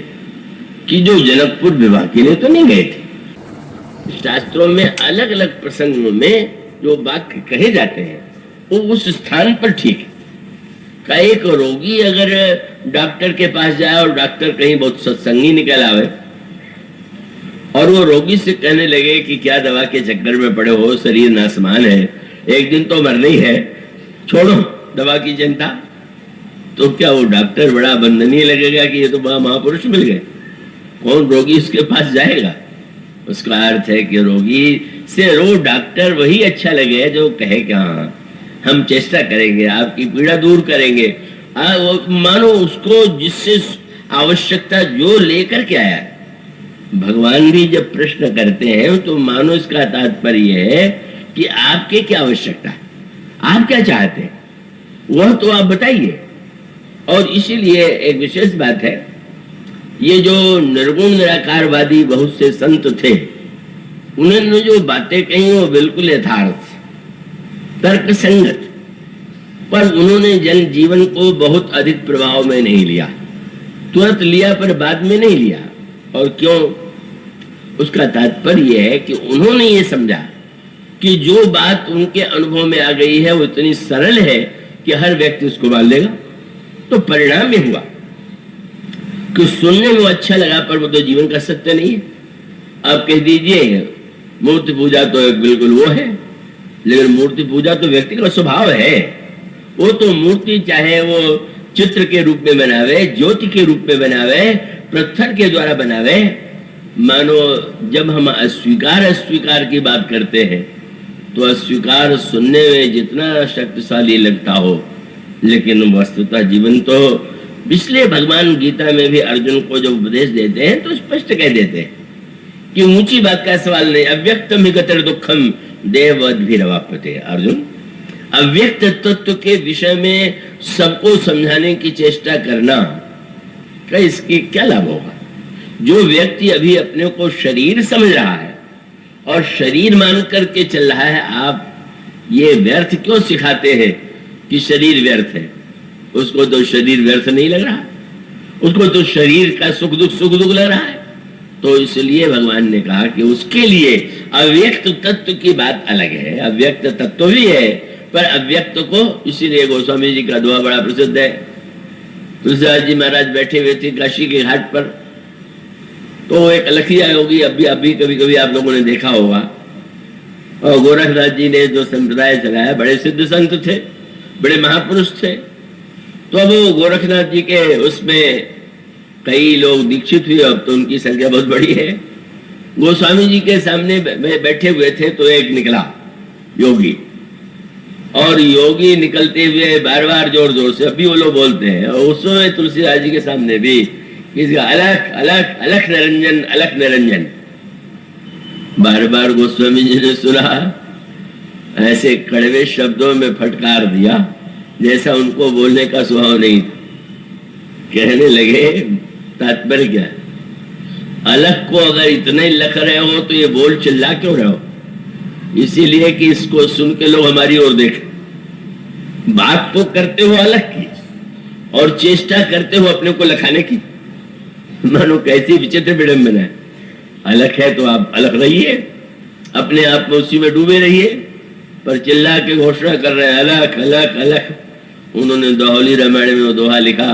S1: कि जो जनकपुर विवाह के लिए तो नहीं गए थे। शास्त्रों में अलग अलग प्रसंगों में जो वाक्य कहे जाते हैं वो उस स्थान पर ठीक है। का एक रोगी अगर डॉक्टर के पास जाए और डॉक्टर कहीं बहुत सत्संगी निकल आवे और वो रोगी से कहने लगे कि क्या दवा के चक्कर में पड़े हो, शरीर नासमान है, एक दिन तो मरना ही है, छोड़ो दवा की चिंता। तो क्या वो डॉक्टर बड़ा बंधनीय लगेगा कि ये तो बड़ा महापुरुष मिल गए, कौन रोगी उसके पास जाएगा? उसका अर्थ है कि रोगी से रो डॉक्टर वही अच्छा लगे जो कहे कि हाँ हम चेष्टा करेंगे, आपकी पीड़ा दूर करेंगे। मानो उसको जिससे आवश्यकता जो लेकर के आया। भगवान भी जब प्रश्न करते हैं तो मानो इसका तात्पर्य है कि आपके क्या आवश्यकता है, आप क्या चाहते हैं, वह तो आप बताइए। और इसीलिए एक विशेष बात है, ये जो निर्गुण निराकारवादी बहुत से संत थे, उन्होंने जो बातें कही वो बिल्कुल यथार्थ, तर्क संगत, पर उन्होंने जन जीवन को बहुत अधिक प्रभाव में नहीं लिया। तुरंत लिया पर बाद में नहीं लिया। और क्यों? उसका तात्पर्य है कि उन्होंने ये समझा कि जो बात उनके अनुभव में आ गई है वो इतनी सरल है कि हर व्यक्ति उसको मान लेगा। तो परिणाम ये हुआ कि सुनने में वो अच्छा लगा, पर वो तो जीवन का सत्य नहीं है। आप कह दीजिए मूर्ति पूजा तो एक बिल्कुल वो है, लेकिन मूर्ति पूजा तो व्यक्ति का स्वभाव है। वो तो मूर्ति चाहे वो चित्र के रूप में बनावे, ज्योति के रूप में बनावे, पत्थर के द्वारा बनावे। मानो जब हम अस्वीकार अस्वीकार की बात करते हैं तो अस्वीकार सुनने में जितना शक्तिशाली लगता हो, लेकिन वस्तुतः जीवन तो, इसलिए भगवान गीता में भी अर्जुन को जब उपदेश देते हैं तो स्पष्ट कह देते हैं कि ऊंची बात का सवाल नहीं। अव्यक्तम हि गतिर दुःखम देवद्भिरवाप्यते। अर्जुन, अव्यक्त तत्व के विषय में सबको समझाने की चेष्टा करना का इसकी क्या लाभ होगा? जो व्यक्ति अभी अपने को शरीर समझ रहा है और शरीर मान करके चल रहा है, आप ये व्यर्थ क्यों सिखाते हैं कि शरीर व्यर्थ है? उसको तो शरीर व्यर्थ नहीं लग रहा, उसको तो शरीर का सुख दुख लग रहा है। तो इसलिए भगवान ने कहा कि उसके लिए अव्यक्त तत्व की बात अलग है। अव्यक्त तत्व भी है, पर अव्यक्त को, इसीलिए गोस्वामी जी का दुआ बड़ा प्रसिद्ध है। तुलसीदास जी महाराज बैठे हुए थे काशी के घाट पर, तो एक अलखिया होगी, अभी कभी कभी आप लोगों ने देखा होगा। और गोरखनाथ जी ने जो संप्रदाय चलाया, बड़े सिद्ध संत थे, बड़े महापुरुष थे। तो अब गोरखनाथ जी के उसमें कई लोग दीक्षित हुए, अब तो उनकी संख्या बहुत बड़ी है। गोस्वामी जी के सामने बैठे हुए थे तो एक निकला योगी, और योगी निकलते हुए बार बार जोर जोर से, अभी वो लोग बोलते हैं, और उस समय तुलसीदास जी के सामने भी किसका अलख अलख अलख निरंजन, अलख निरंजन, बार बार गोस्वामी जी ने सुना, ऐसे कड़वे शब्दों में फटकार दिया जैसा उनको बोलने का स्वभाव नहीं था। कहने लगे तात्पर्य क्या है? अलग को अगर इतने लख रहे हो तो ये बोल चिल्ला क्यों रहे हो? इसीलिए कि इसको सुन के लोग हमारी ओर देखें। बात तो करते हो अलग की और चेष्टा करते हो अपने को लखाने की। मानो कैसी विचित्र विडंबना है। अलग है तो आप अलग रहिए, अपने आप में उसी में डूबे रहिए, पर चिल्ला के घोषणा कर रहे हैं अलग अलग अलग। उन्होंने दोहली रामायण में वो दोहा लिखा,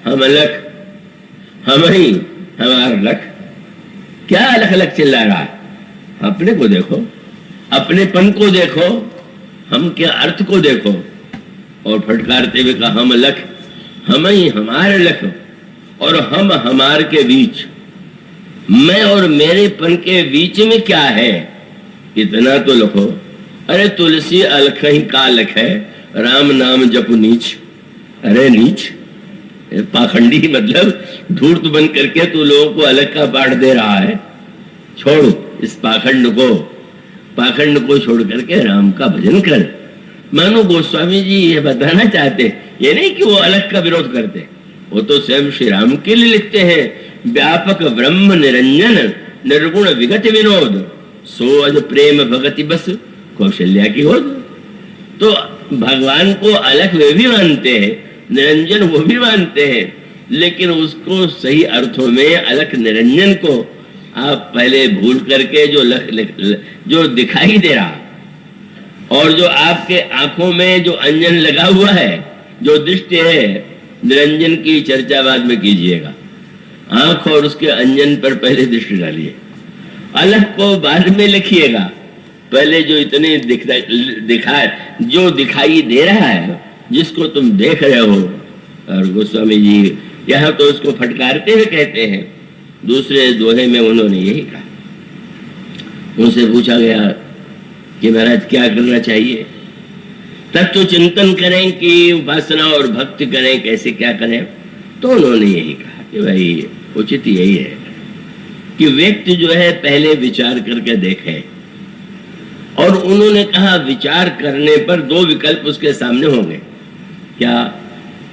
S1: हम अलग, हम ही, हमार अलग। क्या अलग अलग चिल्ला रहा है? अपने को देखो, अपनेपन को देखो, हम के अर्थ को देखो। और फटकारते हुए कहा हम अलग, हम ही, हमारे अलग, और हम हमार के बीच, मैं और मेरेपन के बीच में क्या है? इतना तो लिखो। अरे तुलसी अलख ही का अलख है, राम नाम जप नीच। अरे नीच, पाखंडी, मतलब धूर्त बन करके तू लोगों को अलग का पाठ दे रहा है। छोड़ इस पाखंड को छोड़ करके राम का भजन कर। मानो गोस्वामी जी ये बताना चाहते, ये नहीं कि वो अलग का विरोध करते, वो तो स्वयं श्री राम के लिए लिखते हैं, व्यापक ब्रह्म निरंजन निर्गुण विगत विनोद, सो अज प्रेम भगति बस कौशल्या की होद। तो भगवान को अलग वे भी मानते हैं, निरंजन वो भी मानते हैं, लेकिन उसको सही अर्थों में अलग निरंजन को आप पहले भूल करके जो दिखाई दे रहा और जो आपके आंखों में जो अंजन लगा हुआ है, जो दृष्टि है, निरंजन की चर्चा बाद में कीजिएगा। आंख और उसके अंजन पर पहले दृष्टि डालिए। अलग को बाद में लिखिएगा, पहले जो इतने जो दिखाई दे रहा है, जिसको तुम देख रहे हो। और गोस्वामी जी यहाँ तो उसको फटकारते हुए कहते हैं, दूसरे दोहे में उन्होंने यही कहा। उनसे पूछा गया कि महाराज क्या करना चाहिए, तत्व चिंतन करें कि उपासना और भक्ति करें, कैसे क्या करें? तो उन्होंने यही कहा कि भाई उचित यही है कि व्यक्ति जो है पहले विचार करके देखे। और उन्होंने कहा विचार करने पर दो विकल्प उसके सामने होंगे। क्या?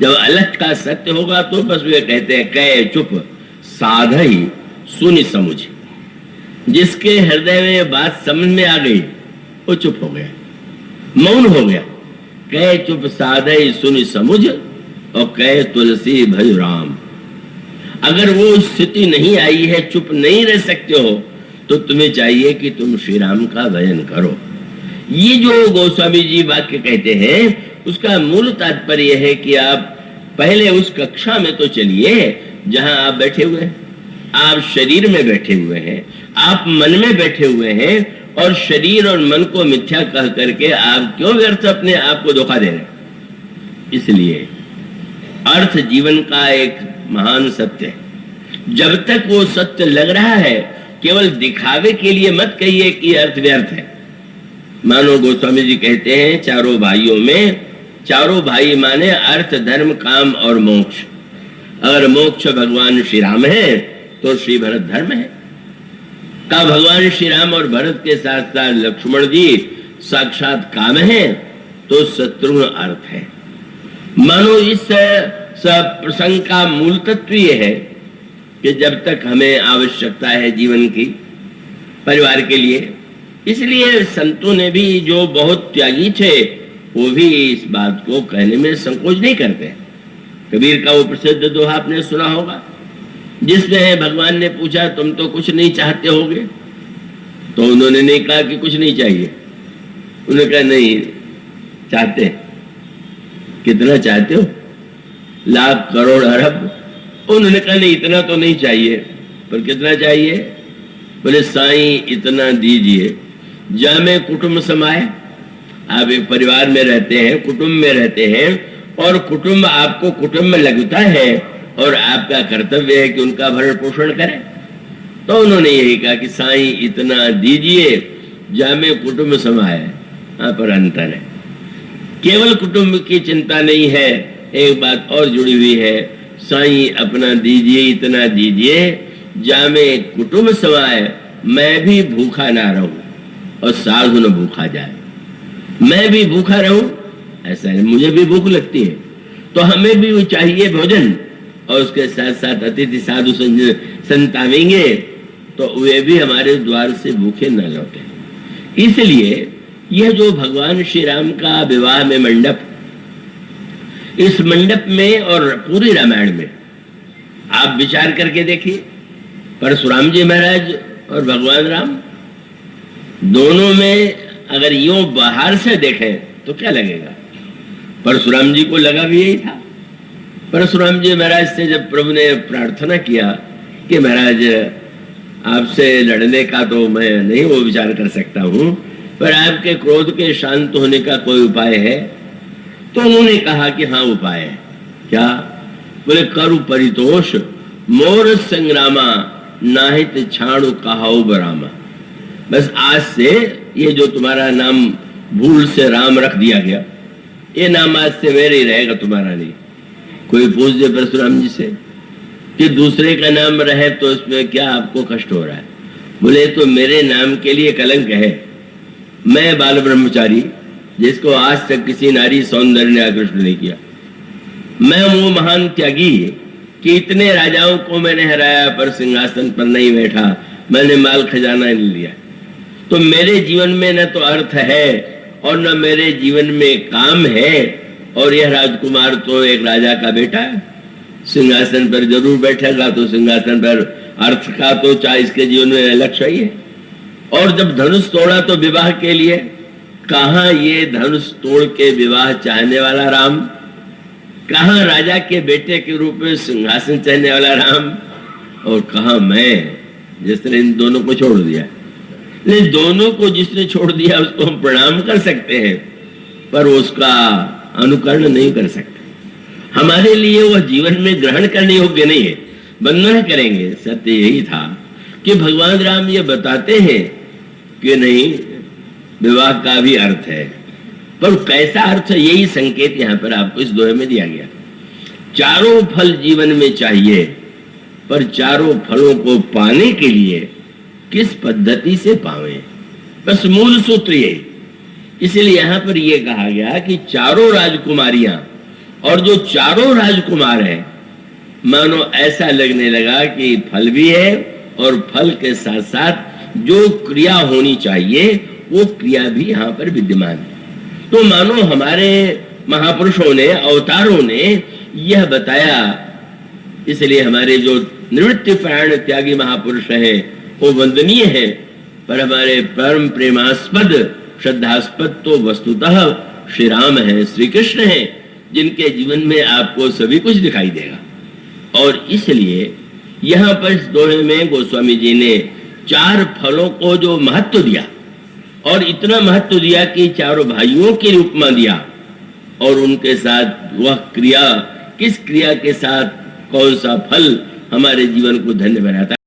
S1: जब अलग का सत्य होगा तो बस वे कहते हैं कहे चुप साधई सुनि समझ। जिसके हृदय में बात समझ में आ गई वो चुप हो गया, मौन हो गया। कहे चुप साधई सुनि समझ और कहे तुलसी भज राम। अगर वो स्थिति नहीं आई है, चुप नहीं रह सकते हो, तो तुम्हें चाहिए कि तुम श्री राम का भजन करो। ये जो गोस्वामी जी वाक्य कहते हैं, उसका मूल तात्पर्य है कि आप पहले उस कक्षा में तो चलिए जहां आप बैठे हुए हैं। आप शरीर में बैठे हुए हैं, आप मन में बैठे हुए हैं, और शरीर और मन को मिथ्या कह करके आप क्यों व्यर्थ अपने आप को धोखा दे रहे हैं? इसलिए अर्थ जीवन का एक महान सत्य है। जब तक वो सत्य लग रहा है, केवल दिखावे के लिए मत कहिए कि अर्थ व्यर्थ है। मानो गोस्वामी जी कहते हैं, चारों भाइयों में, चारों भाई माने अर्थ धर्म काम और मोक्ष। अगर मोक्ष भगवान श्री राम है तो श्री भरत धर्म है। का भगवान श्री राम और भरत के साथ साथ लक्ष्मण जी साक्षात काम है, तो शत्रुघ्न अर्थ है। मानो इस सब प्रसंग का मूल तत्व ये है कि जब तक हमें आवश्यकता है जीवन की, परिवार के लिए, इसलिए संतों ने भी, जो बहुत त्यागी थे, वो भी इस बात को कहने में संकोच नहीं करते। कबीर का वो प्रसिद्ध दोहा आपने सुना होगा, जिसमें भगवान ने पूछा तुम तो कुछ नहीं चाहते होगे? तो उन्होंने नहीं कहा कि कुछ नहीं चाहिए, उन्होंने कहा नहीं चाहते। कितना चाहते हो? लाख करोड़ अरब? उन्होंने कहा नहीं इतना तो नहीं चाहिए, पर कितना चाहिए? बोले साईं इतना दीजिए जामे कुटुंब समाए। आप एक परिवार में रहते हैं, कुटुंब में रहते हैं, और कुटुंब आपको कुटुंब में लगता है, और आपका कर्तव्य है कि उनका भरण पोषण करें। तो उन्होंने यही कहा कि साईं इतना दीजिए जामे कुटुंब समाए। यहाँ पर अंतर है। केवल कुटुंब की चिंता नहीं है, एक बात और जुड़ी हुई है, साईं अपना दीजिए इतना दीजिए जामे कुटुंब समाए, मैं भी भूखा ना रहूं और साधु न भूखा जाए। मैं भी भूखा रहूं, ऐसा है, मुझे भी भूख लगती है, तो हमें भी चाहिए भोजन, और उसके साथ साथ अतिथि साधु संत आवेंगे तो वे भी हमारे द्वार से भूखे न लौटे। इसलिए यह जो भगवान श्री राम का विवाह में मंडप, इस मंडप में और पूरी रामायण में आप विचार करके देखिए, परशुराम जी महाराज और भगवान राम दोनों में अगर यूं बाहर से देखें तो क्या लगेगा? परशुराम जी को लगा भी यही था। परशुराम जी महाराज से जब प्रभु ने प्रार्थना किया कि महाराज आपसे लड़ने का तो मैं नहीं वो विचार कर सकता हूं, पर आपके क्रोध के शांत होने का कोई उपाय है? तो उन्होंने कहा कि हाँ उपाय है। क्या? बोले करु परितोष मोर संग्रामा नाहित छाणु कहाऊ बरामा। बस आज से ये जो तुम्हारा नाम भूल से राम रख दिया गया, ये नाम आज से मेरे ही रहेगा, तुम्हारा नहीं। कोई पूछ दे परशुराम जी से कि दूसरे का नाम रहे तो इसमें क्या आपको कष्ट हो रहा है? बोले तो मेरे नाम के लिए कलंक है। मैं बाल ब्रह्मचारी, जिसको आज तक किसी नारी सौंदर्य ने आकृष्ट नहीं किया। मैं वो महान त्यागी कि इतने राजाओं को मैंने हराया पर सिंहासन पर नहीं बैठा, मैंने माल खजाना नहीं लिया। तो मेरे जीवन में न तो अर्थ है और न मेरे जीवन में काम है, और यह राजकुमार तो एक राजा का बेटा है, सिंहासन पर जरूर बैठेगा, तो सिंहासन पर अर्थ का तो चाहे इसके जीवन में लक्ष्य ही है। और जब धनुष तोड़ा तो विवाह के लिए, कहाँ ये धनुष तोड़ के विवाह चाहने वाला राम, कहाँ राजा के बेटे के रूप में सिंहासन चाहने वाला राम, और कहाँ मैं जिस तरह इन दोनों को छोड़ दिया। नहीं, दोनों को जिसने छोड़ दिया उसको हम प्रणाम कर सकते हैं, पर उसका अनुकरण नहीं कर सकते। हमारे लिए वह जीवन में ग्रहण करने योग्य नहीं है। वंदना करेंगे। सत्य यही था कि भगवान राम ये बताते हैं कि नहीं, विवाह का भी अर्थ है, पर कैसा अर्थ है, यही संकेत यहां पर आपको इस दोहे में दिया गया। चारों फल जीवन में चाहिए, पर चारों फलों को पाने के लिए किस पद्धति से पावें, बस मूल सूत्र ये। इसलिए यहां पर यह कहा गया कि चारों राजकुमारियां और जो चारों राजकुमार हैं, मानो ऐसा लगने लगा कि फल भी है और फल के साथ साथ जो क्रिया होनी चाहिए वो क्रिया भी यहां पर विद्यमान है। तो मानो हमारे महापुरुषों ने, अवतारों ने यह बताया। इसलिए हमारे जो निवृत्ति प्राण त्यागी महापुरुष हैं वो वंदनीय है, पर हमारे परम प्रेमास्पद श्रद्धास्पद तो वस्तुतः श्री राम है, श्री कृष्ण है, जिनके जीवन में आपको सभी कुछ दिखाई देगा। और इसलिए यहां पर इस दोहे में गोस्वामी जी ने चार फलों को जो महत्व दिया, और इतना महत्व दिया कि चारों भाइयों के रूप में दिया, और उनके साथ वह क्रिया, किस क्रिया के साथ कौन सा फल हमारे जीवन को धन्य बनाता है।